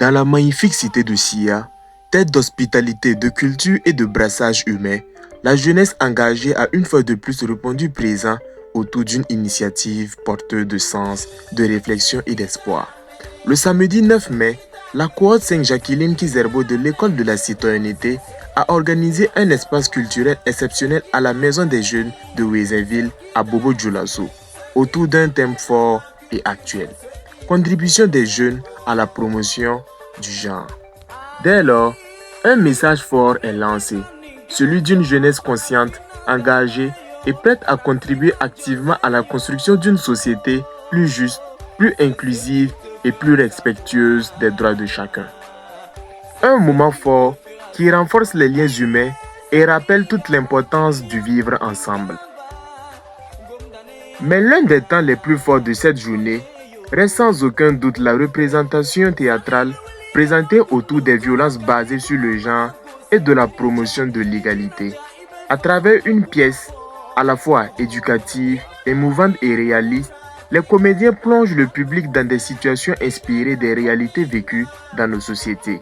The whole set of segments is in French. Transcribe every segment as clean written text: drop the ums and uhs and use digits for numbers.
Dans la magnifique cité de Sia, tête d'hospitalité, de culture et de brassage humain, la jeunesse engagée a une fois de plus répondu présent autour d'une initiative porteuse de sens, de réflexion et d'espoir. Le samedi 9 mai, la cohorte Sainte-Jacqueline Kizerbo de l'école de la citoyenneté a organisé un espace culturel exceptionnel à la maison des jeunes de Wézinville à Bobo-Dioulasso, autour d'un thème fort et actuel. Contribution des jeunes à la promotion du genre. Dès lors, un message fort est lancé, celui d'une jeunesse consciente, engagée et prête à contribuer activement à la construction d'une société plus juste, plus inclusive et plus respectueuse des droits de chacun. Un moment fort qui renforce les liens humains et rappelle toute l'importance du vivre ensemble. Mais l'un des temps les plus forts de cette journée reste sans aucun doute la représentation théâtrale présentée autour des violences basées sur le genre et de la promotion de l'égalité. À travers une pièce à la fois éducative, émouvante et réaliste, les comédiens plongent le public dans des situations inspirées des réalités vécues dans nos sociétés.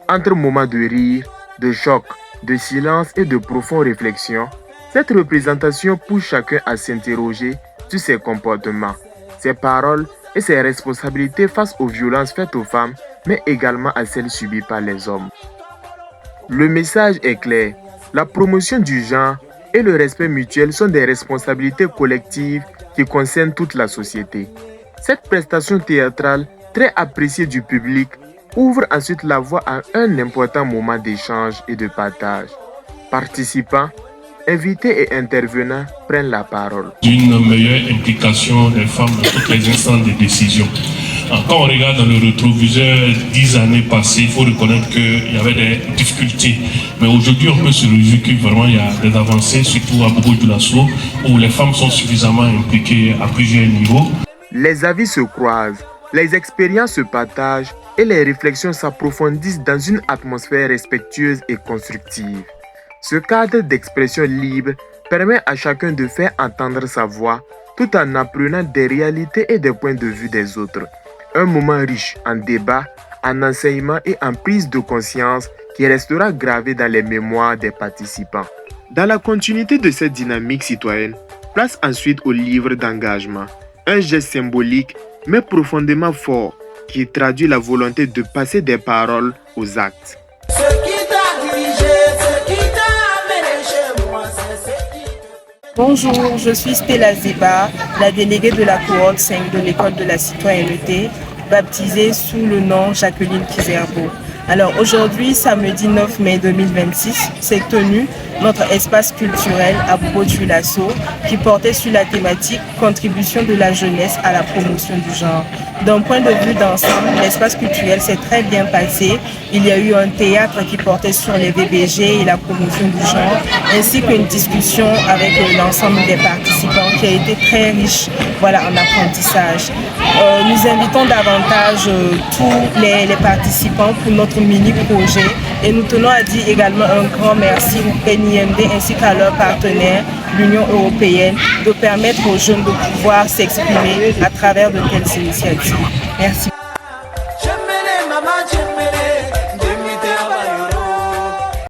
Entre moments de rire, de choc, de silence et de profondes réflexions, cette représentation pousse chacun à s'interroger sur ses comportements, ses paroles et ses responsabilités face aux violences faites aux femmes, mais également à celles subies par les hommes. Le message est clair, la promotion du genre et le respect mutuel sont des responsabilités collectives qui concernent toute la société. Cette prestation théâtrale, très appréciée du public, ouvre ensuite la voie à un important moment d'échange et de partage. Participants, invités et intervenants prennent la parole. Une meilleure implication des femmes dans toutes les instances de décision. Quand on regarde dans le rétroviseur 10 années passées, il faut reconnaître qu'il y avait des difficultés. Mais aujourd'hui, on peut se réjouir que vraiment il y a des avancées, surtout à Bobo-Dioulasso, où les femmes sont suffisamment impliquées à plusieurs niveaux. Les avis se croisent, les expériences se partagent et les réflexions s'approfondissent dans une atmosphère respectueuse et constructive. Ce cadre d'expression libre permet à chacun de faire entendre sa voix tout en apprenant des réalités et des points de vue des autres. Un moment riche en débat, en enseignement et en prise de conscience qui restera gravé dans les mémoires des participants. Dans la continuité de cette dynamique citoyenne, place ensuite au livre d'engagement, un geste symbolique mais profondément fort qui traduit la volonté de passer des paroles aux actes. Bonjour, je suis Stella Zeba, la déléguée de la cohorte 5 de l'école de la citoyenneté, baptisée sous le nom Jacqueline Kizerbo. Alors aujourd'hui, samedi 9 mai 2026, s'est tenu notre espace culturel à Bobo-Dioulasso qui portait sur la thématique « Contribution de la jeunesse à la promotion du genre ». D'un point de vue d'ensemble, l'espace culturel s'est très bien passé. Il y a eu un théâtre qui portait sur les VBG et la promotion du genre, ainsi qu'une discussion avec l'ensemble des participants qui a été très riche en apprentissage. Nous invitons davantage tous les participants pour notre mini-projet et nous tenons à dire également un grand merci au NIMD ainsi qu'à leurs partenaires, l'Union européenne, de permettre aux jeunes de pouvoir s'exprimer à travers de telles initiatives. Merci.